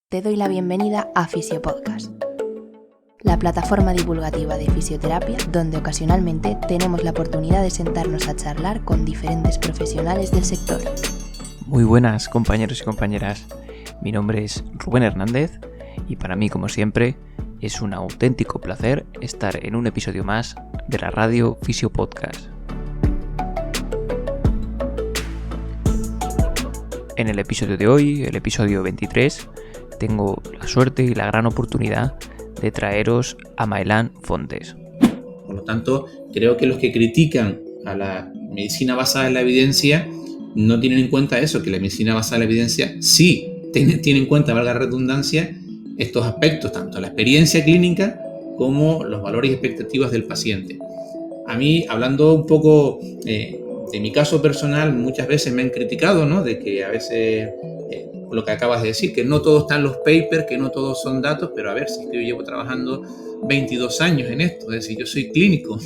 Te doy la bienvenida a Fisiopodcast, la plataforma divulgativa de fisioterapia donde ocasionalmente tenemos la oportunidad de sentarnos a charlar con diferentes profesionales del sector. Muy buenas compañeros y compañeras, mi nombre es Rubén Hernández y para mí, como siempre, es un auténtico placer estar en un episodio más de la radio Fisiopodcast. En el episodio de hoy, el episodio 23, tengo la suerte y la gran oportunidad de traeros a Maelán Fontes. Por lo tanto, creo que los que critican a la medicina basada en la evidencia no tienen en cuenta eso, que la medicina basada en la evidencia sí tiene en cuenta, valga la redundancia, estos aspectos, tanto la experiencia clínica como los valores y expectativas del paciente. A mí, hablando un poco de mi caso personal, muchas veces me han criticado, ¿no? De que a veces, lo que acabas de decir, que no todo está en los papers, que no todos son datos, pero a ver, si es que yo llevo trabajando 22 años en esto, es decir, yo soy clínico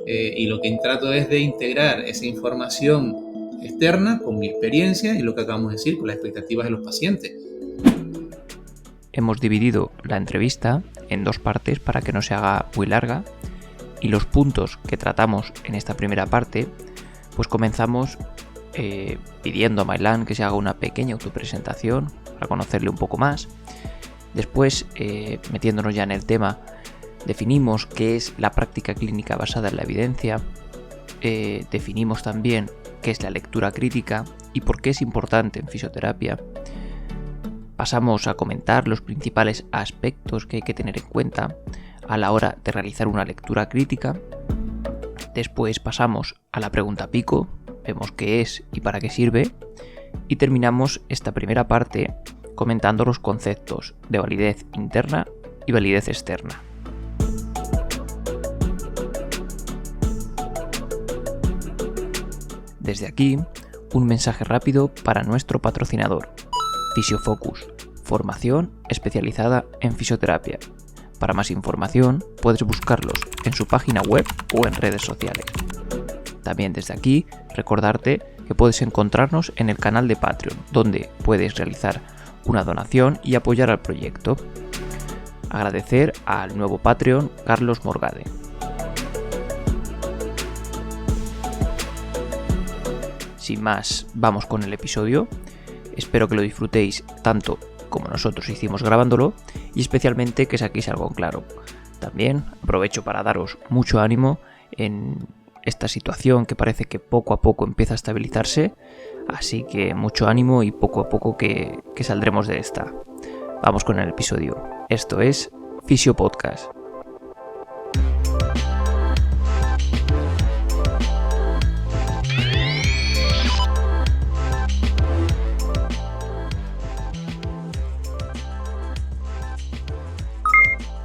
y lo que trato es de integrar esa información externa con mi experiencia y lo que acabamos de decir, con las expectativas de los pacientes. Hemos dividido la entrevista en dos partes para que no se haga muy larga y los puntos que tratamos en esta primera parte, pues comenzamos pidiendo a Maelán que se haga una pequeña autopresentación para conocerle un poco más. Después, metiéndonos ya en el tema, definimos qué es la práctica clínica basada en la evidencia, definimos también qué es la lectura crítica y por qué es importante en fisioterapia. Pasamos a comentar los principales aspectos que hay que tener en cuenta a la hora de realizar una lectura crítica. Después pasamos a la pregunta pico, vemos qué es y para qué sirve, y terminamos esta primera parte comentando los conceptos de validez interna y validez externa. Desde aquí, un mensaje rápido para nuestro patrocinador, Fisiofocus, formación especializada en fisioterapia. Para más información, puedes buscarlos en su página web o en redes sociales. También desde aquí, recordarte que puedes encontrarnos en el canal de Patreon, donde puedes realizar una donación y apoyar al proyecto. Agradecer al nuevo Patreon, Carlos Morgade. Sin más, vamos con el episodio. Espero que lo disfrutéis tanto como nosotros hicimos grabándolo y especialmente que saquéis algo en claro. También aprovecho para daros mucho ánimo en esta situación que parece que poco a poco empieza a estabilizarse, así que mucho ánimo y poco a poco que saldremos de esta. Vamos con el episodio. Esto es Fisiopodcast.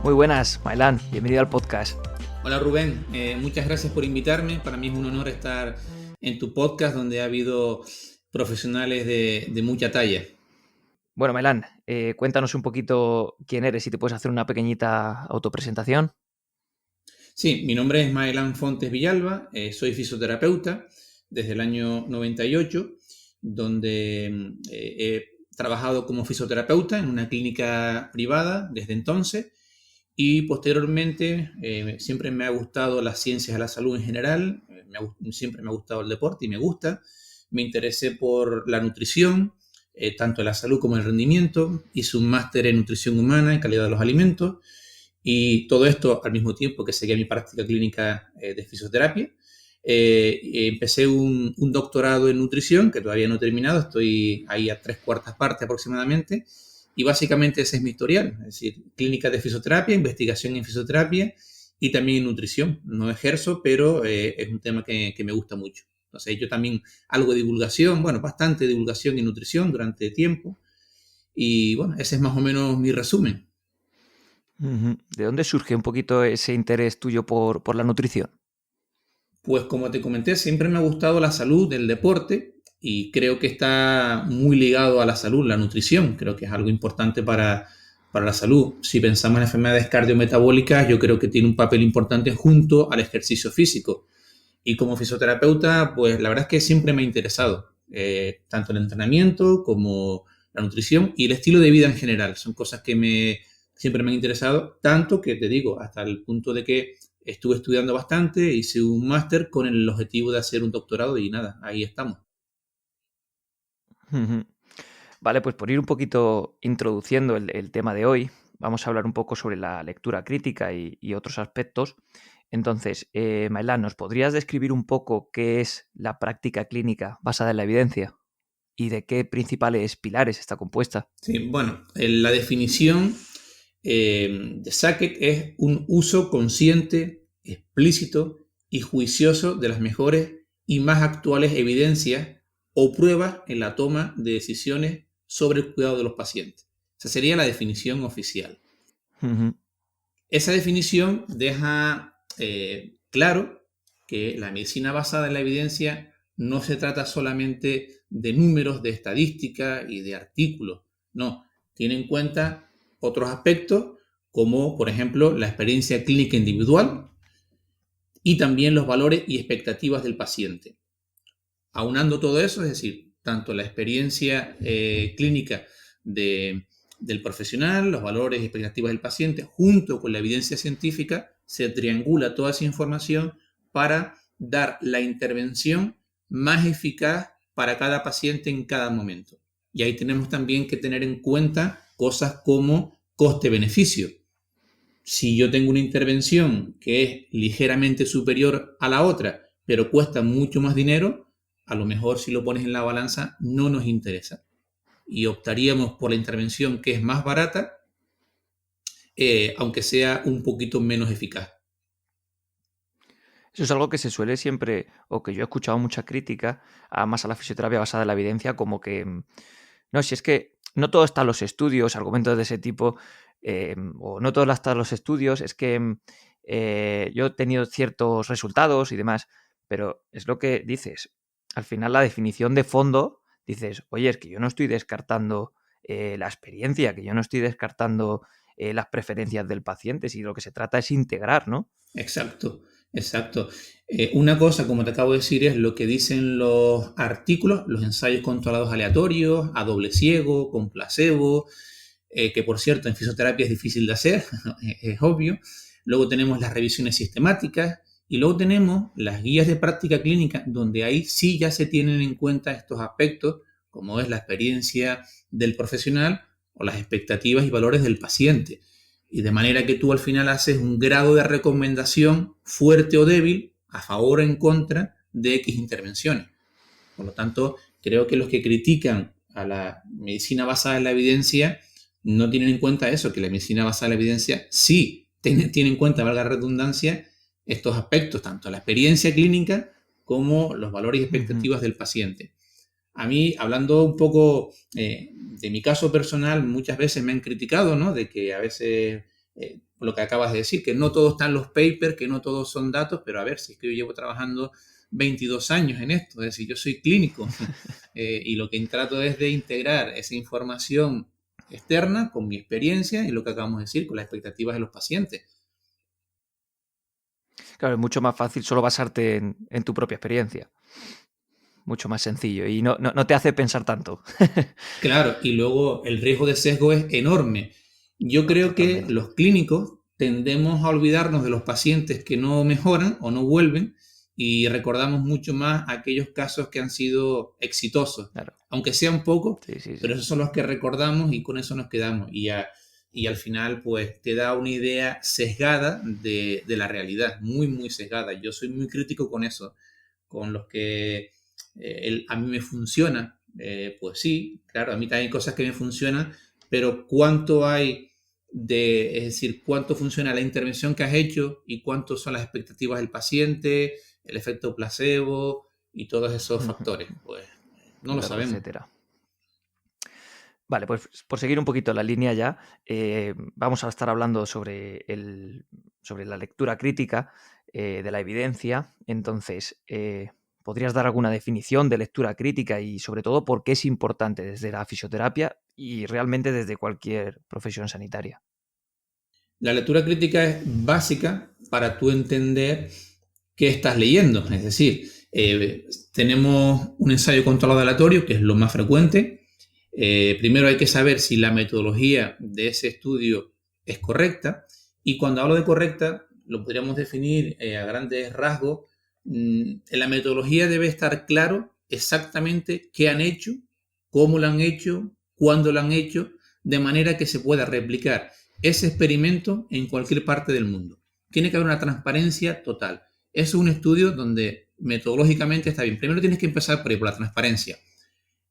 Muy buenas, Maelán, bienvenido al podcast. Hola Rubén, muchas gracias por invitarme. Para mí es un honor estar en tu podcast donde ha habido profesionales de mucha talla. Bueno, Maelán, cuéntanos un poquito quién eres, si te puedes hacer una pequeñita autopresentación. Sí, mi nombre es Maelán Fontes Villalba, soy fisioterapeuta desde el año 98, donde he trabajado como fisioterapeuta en una clínica privada desde entonces. Y posteriormente siempre me ha gustado las ciencias de la salud en general, siempre me ha gustado el deporte y me gusta. Me interesé por la nutrición, tanto la salud como el rendimiento. Hice un máster en nutrición humana y calidad de los alimentos. Y todo esto al mismo tiempo que seguía mi práctica clínica de fisioterapia. Empecé un doctorado en nutrición que todavía no he terminado, estoy ahí a 3/4 partes aproximadamente. Y básicamente ese es mi historial, es decir, clínica de fisioterapia, investigación en fisioterapia y también en nutrición. No ejerzo, pero es un tema que me gusta mucho. Entonces, yo también algo de divulgación, bastante divulgación en nutrición durante tiempo. Y bueno, ese es más o menos mi resumen. ¿De dónde surge un poquito ese interés tuyo por la nutrición? Pues como te comenté, siempre me ha gustado la salud, el deporte. Y creo que está muy ligado a la salud, la nutrición. Creo que es algo importante para la salud. Si pensamos en enfermedades cardiometabólicas, yo creo que tiene un papel importante junto al ejercicio físico. Y como fisioterapeuta, pues la verdad es que siempre me ha interesado, tanto el entrenamiento como la nutrición y el estilo de vida en general. Son cosas que siempre me han interesado, tanto que te digo, hasta el punto de que estuve estudiando bastante, hice un máster con el objetivo de hacer un doctorado y nada, ahí estamos. Vale, pues por ir un poquito introduciendo el tema de hoy, vamos a hablar un poco sobre la lectura crítica y otros aspectos. Entonces, Mailán, ¿nos podrías describir un poco qué es la práctica clínica basada en la evidencia y de qué principales pilares está compuesta? Sí, bueno, la definición de Sackett es un uso consciente, explícito y juicioso de las mejores y más actuales evidencias o pruebas en la toma de decisiones sobre el cuidado de los pacientes. Esa sería la definición oficial. Uh-huh. Esa definición deja claro que la medicina basada en la evidencia no se trata solamente de números, de estadística y de artículos. No, tiene en cuenta otros aspectos como, por ejemplo, la experiencia clínica individual y también los valores y expectativas del paciente. Aunando todo eso, es decir, tanto la experiencia clínica del profesional, los valores y expectativas del paciente, junto con la evidencia científica, se triangula toda esa información para dar la intervención más eficaz para cada paciente en cada momento. Y ahí tenemos también que tener en cuenta cosas como coste-beneficio. Si yo tengo una intervención que es ligeramente superior a la otra, pero cuesta mucho más dinero, a lo mejor si lo pones en la balanza no nos interesa. Y optaríamos por la intervención que es más barata, aunque sea un poquito menos eficaz. Eso es algo que se suele siempre, o que yo he escuchado mucha crítica, más a la fisioterapia basada en la evidencia, como que, no, si es que no todo está en los estudios, argumentos de ese tipo, o no todo está en los estudios, es que yo he tenido ciertos resultados y demás, pero es lo que dices, al final la definición de fondo, dices, oye, es que yo no estoy descartando la experiencia, que yo no estoy descartando las preferencias del paciente, si lo que se trata es integrar, ¿no? Exacto. Una cosa, como te acabo de decir, es lo que dicen los artículos, los ensayos controlados aleatorios, a doble ciego, con placebo, que por cierto en fisioterapia es difícil de hacer, es obvio. Luego tenemos las revisiones sistemáticas y luego tenemos las guías de práctica clínica, donde ahí sí ya se tienen en cuenta estos aspectos, como es la experiencia del profesional o las expectativas y valores del paciente. Y de manera que tú al final haces un grado de recomendación fuerte o débil a favor o en contra de X intervenciones. Por lo tanto, creo que los que critican a la medicina basada en la evidencia no tienen en cuenta eso, que la medicina basada en la evidencia sí tiene en cuenta, valga la redundancia, estos aspectos, tanto la experiencia clínica como los valores y expectativas del paciente. A mí, hablando un poco de mi caso personal, muchas veces me han criticado, ¿no? De que a veces, lo que acabas de decir, que no todos están los papers, que no todos son datos, pero a ver, si es que yo llevo trabajando 22 años en esto, es decir, yo soy clínico y lo que trato es de integrar esa información externa con mi experiencia y lo que acabamos de decir, con las expectativas de los pacientes. Claro, es mucho más fácil solo basarte en tu propia experiencia. Mucho más sencillo y no te hace pensar tanto. Claro, y luego el riesgo de sesgo es enorme. Yo creo que los clínicos tendemos a olvidarnos de los pacientes que no mejoran o no vuelven y recordamos mucho más aquellos casos que han sido exitosos, claro. Aunque sea un poco, sí. pero esos son los que recordamos y con eso nos quedamos. Y al final, pues, te da una idea sesgada de la realidad, muy, muy sesgada. Yo soy muy crítico con eso, con los que a mí me funciona, pues sí, claro, a mí también hay cosas que me funcionan, pero ¿cuánto hay es decir, cuánto funciona la intervención que has hecho y cuánto son las expectativas del paciente, el efecto placebo y todos esos factores? Pues no lo sabemos. Etcétera. Vale, pues por seguir un poquito la línea ya, vamos a estar hablando sobre la lectura crítica de la evidencia. Entonces, ¿podrías dar alguna definición de lectura crítica y sobre todo por qué es importante desde la fisioterapia y realmente desde cualquier profesión sanitaria? La lectura crítica es básica para tú entender qué estás leyendo. Es decir, tenemos un ensayo controlado aleatorio, que es lo más frecuente. Primero hay que saber si la metodología de ese estudio es correcta, y cuando hablo de correcta lo podríamos definir a grandes rasgos. En la metodología debe estar claro exactamente qué han hecho, cómo lo han hecho, cuándo lo han hecho, de manera que se pueda replicar ese experimento en cualquier parte del mundo. Tiene que haber una transparencia total. Es un estudio donde metodológicamente está bien. Primero tienes que empezar por la transparencia.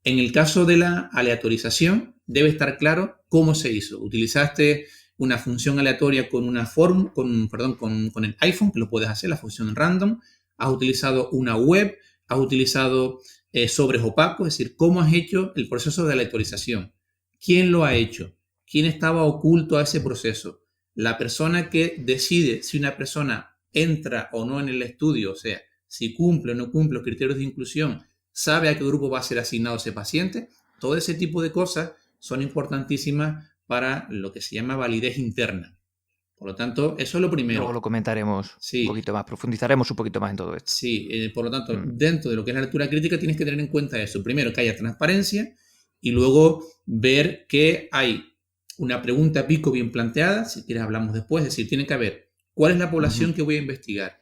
En el caso de la aleatorización, debe estar claro cómo se hizo. Utilizaste una función aleatoria con el iPhone, que lo puedes hacer, la función random. Has utilizado una web, has utilizado sobres opacos, es decir, cómo has hecho el proceso de aleatorización. ¿Quién lo ha hecho? ¿Quién estaba oculto a ese proceso? La persona que decide si una persona entra o no en el estudio, o sea, si cumple o no cumple los criterios de inclusión, sabe a qué grupo va a ser asignado ese paciente. Todo ese tipo de cosas son importantísimas para lo que se llama validez interna. Por lo tanto, eso es lo primero. Luego lo comentaremos un poquito más, profundizaremos un poquito más en todo esto. Sí, por lo tanto, dentro de lo que es la lectura crítica tienes que tener en cuenta eso. Primero, que haya transparencia, y luego ver que hay una pregunta pico bien planteada, si quieres hablamos después, es decir, tiene que haber cuál es la población que voy a investigar,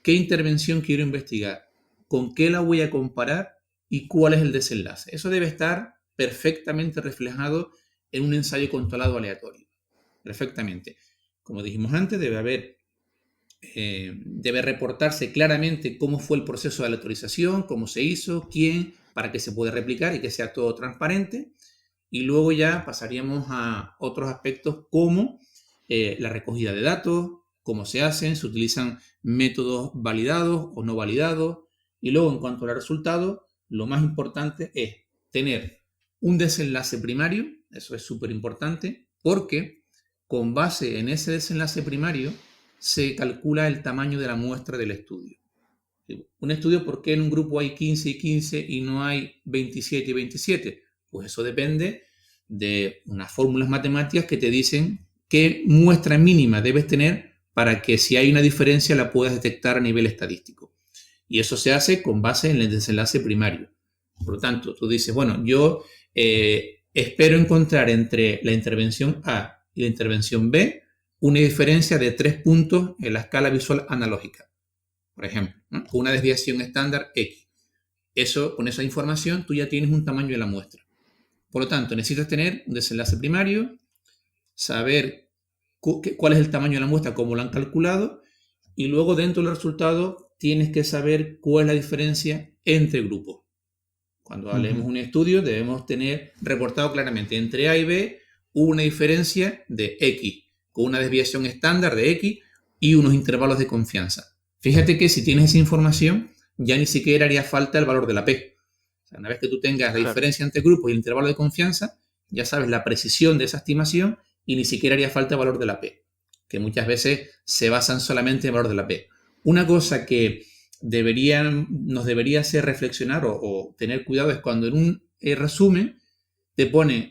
qué intervención quiero investigar, con qué la voy a comparar y cuál es el desenlace. Eso debe estar perfectamente reflejado en un ensayo controlado aleatorio. Perfectamente. Como dijimos antes, debe reportarse claramente cómo fue el proceso de aleatorización, cómo se hizo, quién, para que se pueda replicar y que sea todo transparente. Y luego ya pasaríamos a otros aspectos como la recogida de datos, cómo se hacen, se utilizan métodos validados o no validados. Y luego, en cuanto a los resultados, lo más importante es tener un desenlace primario. Eso es súper importante, porque con base en ese desenlace primario se calcula el tamaño de la muestra del estudio. Un estudio, ¿por qué en un grupo hay 15 y 15 y no hay 27 y 27? Pues eso depende de unas fórmulas matemáticas que te dicen qué muestra mínima debes tener para que si hay una diferencia la puedas detectar a nivel estadístico. Y eso se hace con base en el desenlace primario. Por lo tanto, tú dices, bueno, yo espero encontrar entre la intervención A y la intervención B una diferencia de 3 puntos en la escala visual analógica, por ejemplo, ¿no? Una desviación estándar X. Con esa información tú ya tienes un tamaño de la muestra. Por lo tanto, necesitas tener un desenlace primario, saber cuál es el tamaño de la muestra, cómo lo han calculado, y luego dentro del resultado tienes que saber cuál es la diferencia entre grupos. Cuando hablemos de un estudio debemos tener reportado claramente entre A y B una diferencia de X, con una desviación estándar de X y unos intervalos de confianza. Fíjate que si tienes esa información, ya ni siquiera haría falta el valor de la P. O sea, una vez que tú tengas la diferencia entre grupos y el intervalo de confianza, ya sabes la precisión de esa estimación y ni siquiera haría falta el valor de la P, que muchas veces se basan solamente en el valor de la P. Una cosa que nos debería hacer reflexionar o tener cuidado es cuando en un resumen te pone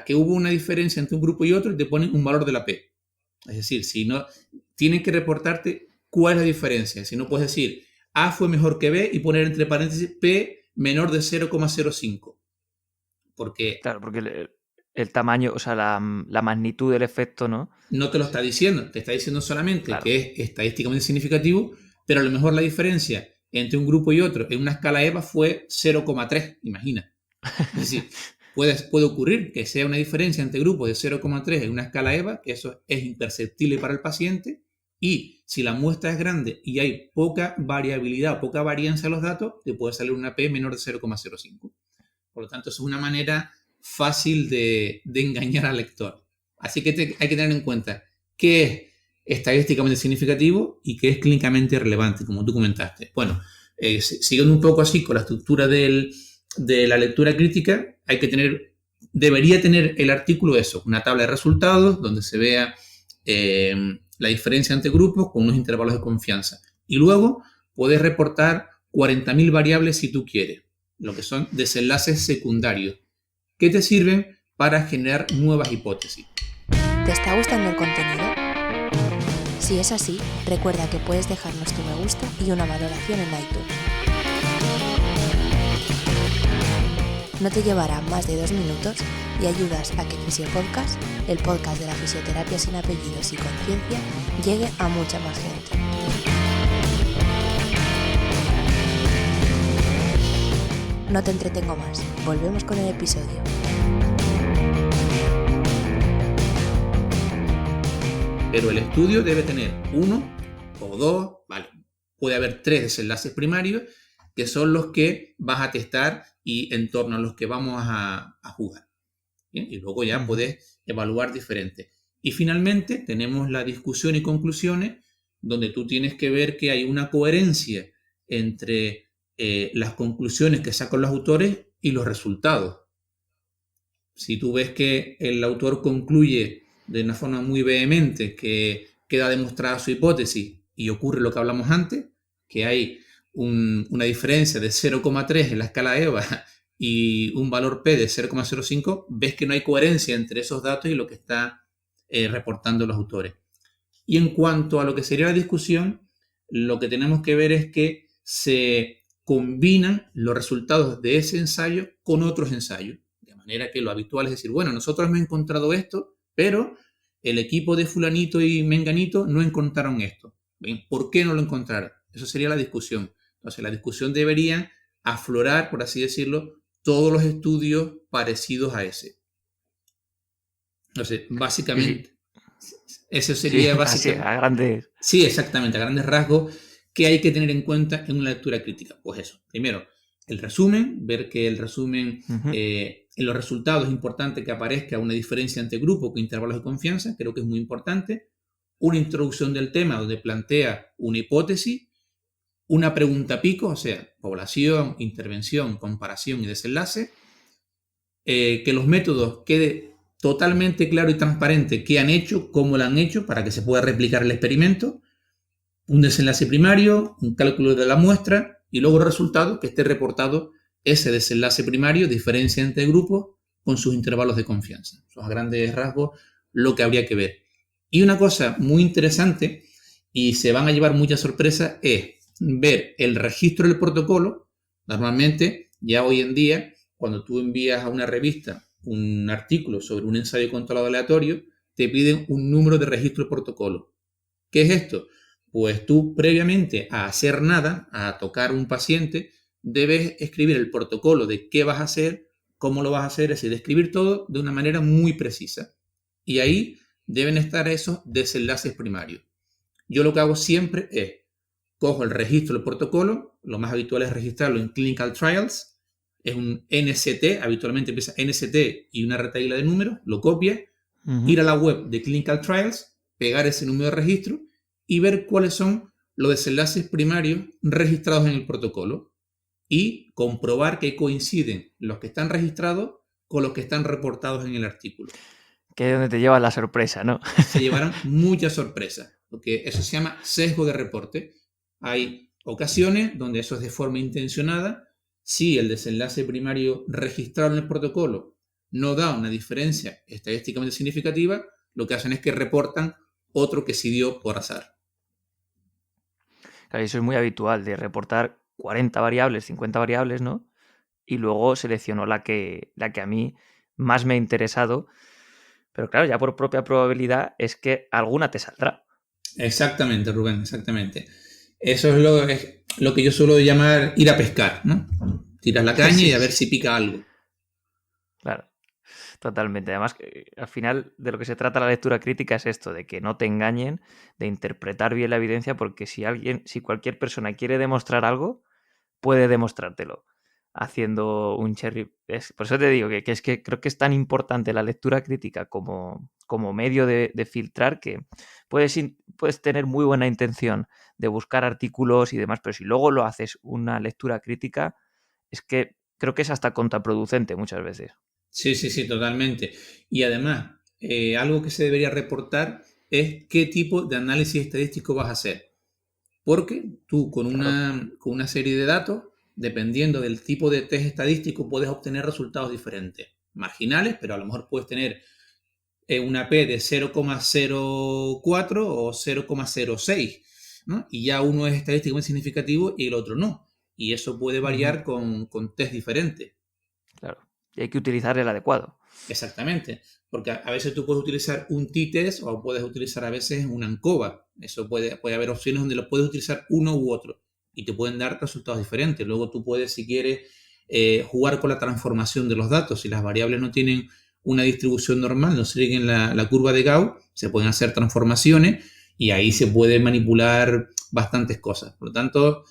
que hubo una diferencia entre un grupo y otro y te pone un valor de la P. Es decir, si no, tienes que reportarte cuál es la diferencia. Si no, puedes decir A fue mejor que B y poner entre paréntesis P menor de 0,05. Claro, porque el tamaño, o sea, la magnitud del efecto, ¿no? No te lo está diciendo, te está diciendo solamente que es estadísticamente significativo, pero a lo mejor la diferencia entre un grupo y otro en una escala EVA fue 0,3, imagina. Es decir, puede ocurrir que sea una diferencia entre grupos de 0,3 en una escala EVA, que eso es imperceptible para el paciente, y si la muestra es grande y hay poca variabilidad o poca varianza en los datos, te puede salir una P menor de 0,05. Por lo tanto, eso es una manera fácil de engañar al lector. Así que hay que tener en cuenta qué es estadísticamente significativo y qué es clínicamente relevante, como tú comentaste. Bueno, siguiendo un poco así con la estructura de la lectura crítica, debería tener el artículo eso, una tabla de resultados donde se vea la diferencia entre grupos con unos intervalos de confianza. Y luego puedes reportar 40.000 variables si tú quieres, lo que son desenlaces secundarios, que te sirven para generar nuevas hipótesis. ¿Te está gustando el contenido? Si es así, recuerda que puedes dejarnos tu me gusta y una valoración en iTunes. No te llevará más de 2 minutos y ayudas a que Fisiopodcast, el podcast de la fisioterapia sin apellidos y conciencia, llegue a mucha más gente. No te entretengo más, volvemos con el episodio. Pero el estudio debe tener 1 o 2, vale, puede haber 3 desenlaces primarios que son los que vas a testar y en torno a los que vamos a jugar. ¿Bien? Y luego ya puedes evaluar diferentes. Y finalmente tenemos la discusión y conclusiones, donde tú tienes que ver que hay una coherencia entre las conclusiones que sacan los autores y los resultados. Si tú ves que el autor concluye de una forma muy vehemente que queda demostrada su hipótesis y ocurre lo que hablamos antes, que hay una diferencia de 0,3 en la escala EVA y un valor P de 0,05, ves que no hay coherencia entre esos datos y lo que está reportando los autores. Y en cuanto a lo que sería la discusión, lo que tenemos que ver es que se combinan los resultados de ese ensayo con otros ensayos. De manera que lo habitual es decir, bueno, nosotros hemos encontrado esto, pero el equipo de fulanito y menganito no encontraron esto. ¿Bien? ¿Por qué no lo encontraron? Eso sería la discusión. Entonces, la discusión debería aflorar, por así decirlo, todos los estudios parecidos a ese. Entonces, básicamente, eso sería básicamente... a grandes... Sí, exactamente, a grandes rasgos, ¿qué hay que tener en cuenta en una lectura crítica? Pues eso, primero, el resumen, ver que el resumen, en los resultados es importante que aparezca una diferencia entre grupos con intervalos de confianza, creo que es muy importante. Una introducción del tema donde plantea una hipótesis, una pregunta pico, o sea, población, intervención, comparación y desenlace, que los métodos quede totalmente claro y transparente qué han hecho, cómo lo han hecho, para que se pueda replicar el experimento, un desenlace primario, un cálculo de la muestra y luego el resultado que esté reportado ese desenlace primario, diferencia entre grupos con sus intervalos de confianza. Son a grandes rasgos lo que habría que ver. Y una cosa muy interesante, y se van a llevar muchas sorpresas, es ver el registro del protocolo. Normalmente, ya hoy en día, cuando tú envías a una revista un artículo sobre un ensayo controlado aleatorio, te piden un número de registro del protocolo. ¿Qué es esto? Pues tú previamente a hacer nada, a tocar un paciente, debes escribir el protocolo de qué vas a hacer, cómo lo vas a hacer, es decir, escribir todo de una manera muy precisa. Y ahí deben estar esos desenlaces primarios. Yo lo que hago siempre es, cojo el registro del protocolo, lo más habitual es registrarlo en Clinical Trials, es un NCT, habitualmente empieza NCT y una retahíla de números, lo copia, ir a la web de Clinical Trials, pegar ese número de registro y ver cuáles son los desenlaces primarios registrados en el protocolo y comprobar que coinciden los que están registrados con los que están reportados en el artículo. Que es donde te lleva la sorpresa, ¿no? Se llevarán muchas sorpresas, porque eso se llama sesgo de reporte. Hay ocasiones donde eso es de forma intencionada. Si el desenlace primario registrado en el protocolo no da una diferencia estadísticamente significativa, lo que hacen es que reportan otro que sí dio por azar. Claro, eso es muy habitual, de reportar 40 variables, 50 variables, ¿no? Y luego selecciono la que a mí más me ha interesado. Pero claro, ya por propia probabilidad es que alguna te saldrá. Exactamente, Rubén, exactamente. Eso es lo que yo suelo llamar ir a pescar, ¿no? Tiras la caña y a ver si pica algo. Claro, totalmente. Además, al final de lo que se trata la lectura crítica es esto, de que no te engañen, de interpretar bien la evidencia, porque si cualquier persona quiere demostrar algo, puede demostrártelo haciendo un cherry. Por eso te digo que es que creo que es tan importante la lectura crítica como medio de filtrar, que puedes tener muy buena intención de buscar artículos y demás, pero si luego lo haces una lectura crítica, es que creo que es hasta contraproducente muchas veces. Sí, totalmente. Y además, algo que se debería reportar es qué tipo de análisis estadístico vas a hacer. Porque tú con una serie de datos, dependiendo del tipo de test estadístico, puedes obtener resultados diferentes. Marginales, pero a lo mejor puedes tener una P de 0,04 o 0,06, ¿no? Y ya uno es estadísticamente significativo y el otro no. Y eso puede variar con test diferentes. Claro. Y hay que utilizar el adecuado. Exactamente, porque a veces tú puedes utilizar un t-test o puedes utilizar a veces una ANCOVA. Eso puede haber opciones donde lo puedes utilizar uno u otro y te pueden dar resultados diferentes. Luego tú puedes, si quieres, jugar con la transformación de los datos. Si las variables no tienen una distribución normal, no siguen la curva de Gauss, se pueden hacer transformaciones y ahí se puede manipular bastantes cosas. Por lo tanto,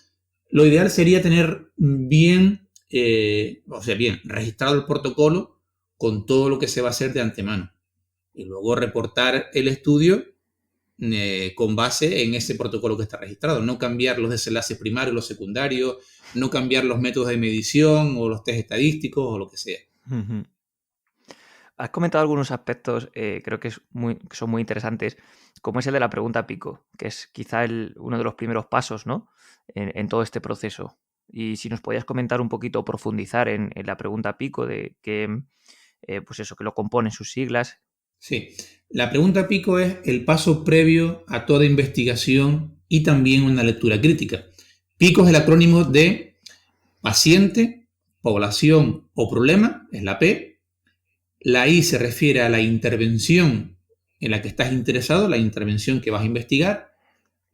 lo ideal sería tener bien registrado el protocolo con todo lo que se va a hacer de antemano. Y luego reportar el estudio con base en ese protocolo que está registrado. No cambiar los desenlaces primarios, los secundarios, no cambiar los métodos de medición o los test estadísticos o lo que sea. Uh-huh. Has comentado algunos aspectos, creo que son muy interesantes, como es el de la pregunta pico, que es quizá uno de los primeros pasos, ¿no? en todo este proceso. Y si nos podías comentar un poquito, profundizar en la pregunta pico, de que, pues eso, que lo componen sus siglas. Sí, la pregunta pico es el paso previo a toda investigación y también una lectura crítica. Pico es el acrónimo de paciente, población o problema, es la P. La I se refiere a la intervención en la que estás interesado, la intervención que vas a investigar.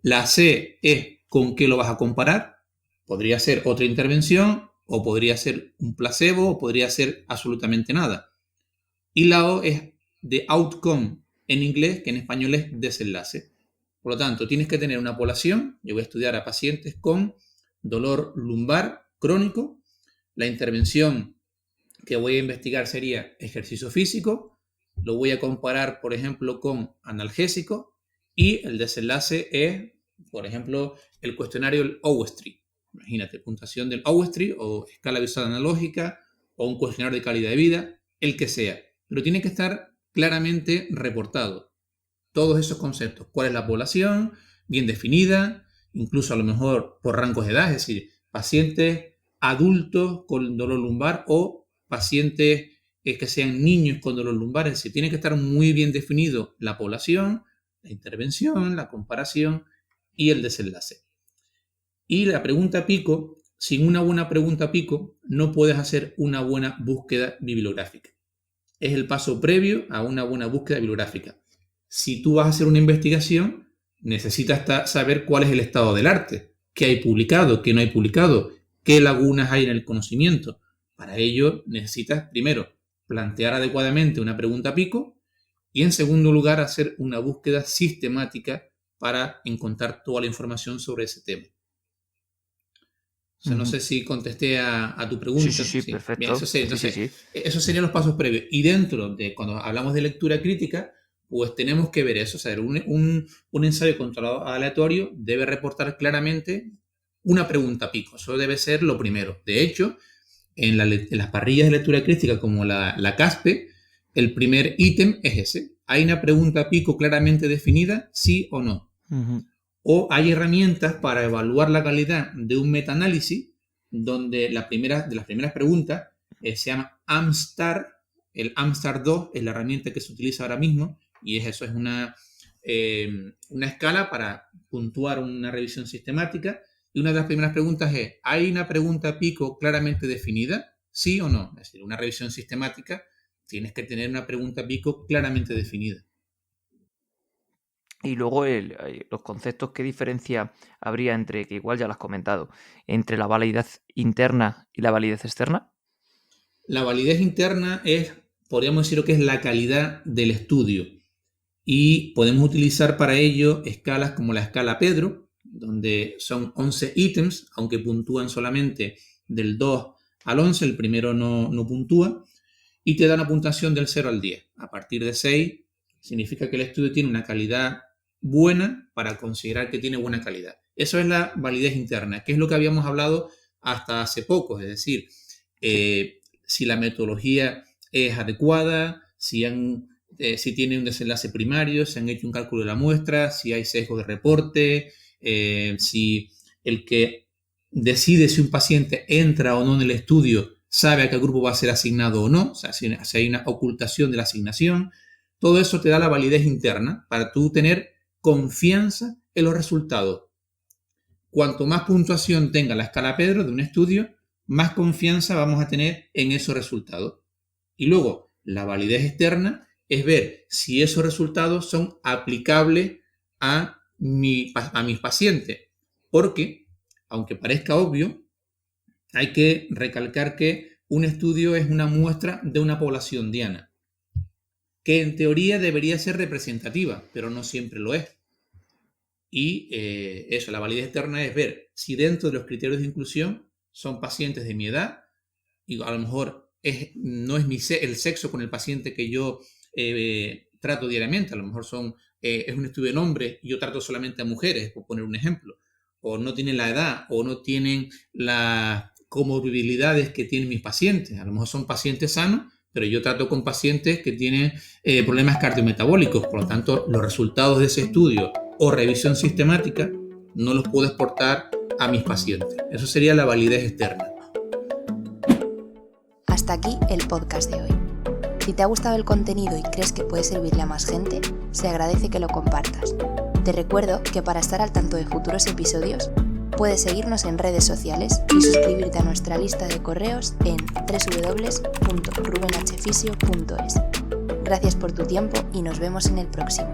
La C es con qué lo vas a comparar. Podría ser otra intervención, o podría ser un placebo, o podría ser absolutamente nada. Y la O es de outcome en inglés, que en español es desenlace. Por lo tanto, tienes que tener una población. Yo voy a estudiar a pacientes con dolor lumbar crónico. La intervención que voy a investigar sería ejercicio físico. Lo voy a comparar, por ejemplo, con analgésico. Y el desenlace es, por ejemplo, el cuestionario del Overstreet. Imagínate, puntuación del Overstreet o escala visual analógica o un cuestionario de calidad de vida, el que sea. Pero tiene que estar claramente reportado todos esos conceptos. ¿Cuál es la población? Bien definida, incluso a lo mejor por rangos de edad, es decir, pacientes adultos con dolor lumbar o pacientes que sean niños con dolor lumbar. Es decir, tiene que estar muy bien definido la población, la intervención, la comparación y el desenlace. Y la pregunta pico, sin una buena pregunta pico, no puedes hacer una buena búsqueda bibliográfica. Es el paso previo a una buena búsqueda bibliográfica. Si tú vas a hacer una investigación, necesitas saber cuál es el estado del arte, qué hay publicado, qué no hay publicado, qué lagunas hay en el conocimiento. Para ello necesitas, primero, plantear adecuadamente una pregunta pico y, en segundo lugar, hacer una búsqueda sistemática para encontrar toda la información sobre ese tema. O sea, no sé si contesté a tu pregunta. Sí, perfecto. Bien, esos serían los pasos previos. Y dentro de, cuando hablamos de lectura crítica, pues tenemos que ver eso. O sea, un ensayo controlado aleatorio debe reportar claramente una pregunta pico. Eso debe ser lo primero. De hecho, en las parrillas de lectura crítica como la CASPE, el primer ítem es ese. ¿Hay una pregunta pico claramente definida? ¿Sí o no? Uh-huh. O hay herramientas para evaluar la calidad de un metaanálisis donde de las primeras preguntas se llama AMSTAR. El AMSTAR 2 es la herramienta que se utiliza ahora mismo y es una escala para puntuar una revisión sistemática. Y una de las primeras preguntas es, ¿hay una pregunta pico claramente definida? ¿Sí o no? Es decir, una revisión sistemática tienes que tener una pregunta pico claramente definida. Y luego los conceptos, ¿qué diferencia habría entre, que igual ya lo has comentado, entre la validez interna y la validez externa? La validez interna podríamos decir, que es la calidad del estudio. Y podemos utilizar para ello escalas como la escala Pedro, donde son 11 ítems, aunque puntúan solamente del 2 al 11, el primero no puntúa, y te da una puntuación del 0 al 10. A partir de 6 significa que el estudio tiene una calidad buena para considerar que tiene buena calidad. Eso es la validez interna, que es lo que habíamos hablado hasta hace poco, es decir, si la metodología es adecuada, si tiene un desenlace primario, si han hecho un cálculo de la muestra, si hay sesgo de reporte, si el que decide si un paciente entra o no en el estudio sabe a qué grupo va a ser asignado o no, o sea, si hay una ocultación de la asignación. Todo eso te da la validez interna para tú tener confianza en los resultados. Cuanto más puntuación tenga la escala Pedro de un estudio, más confianza vamos a tener en esos resultados. Y luego, la validez externa es ver si esos resultados son aplicables a mis pacientes. Porque, aunque parezca obvio, hay que recalcar que un estudio es una muestra de una población diana, que en teoría debería ser representativa, pero no siempre lo es. Y eso, la validez externa es ver si dentro de los criterios de inclusión son pacientes de mi edad, y a lo mejor no es el sexo con el paciente que yo trato diariamente, a lo mejor es un estudio en hombres y yo trato solamente a mujeres, por poner un ejemplo, o no tienen la edad, o no tienen las comorbilidades que tienen mis pacientes, a lo mejor son pacientes sanos, pero yo trato con pacientes que tienen problemas cardiometabólicos, por lo tanto, los resultados de ese estudio o revisión sistemática no los puedo exportar a mis pacientes. Eso sería la validez externa. Hasta aquí el podcast de hoy. Si te ha gustado el contenido y crees que puede servirle a más gente, se agradece que lo compartas. Te recuerdo que para estar al tanto de futuros episodios, puedes seguirnos en redes sociales y suscribirte a nuestra lista de correos en www.rubenhfisio.es. Gracias por tu tiempo y nos vemos en el próximo.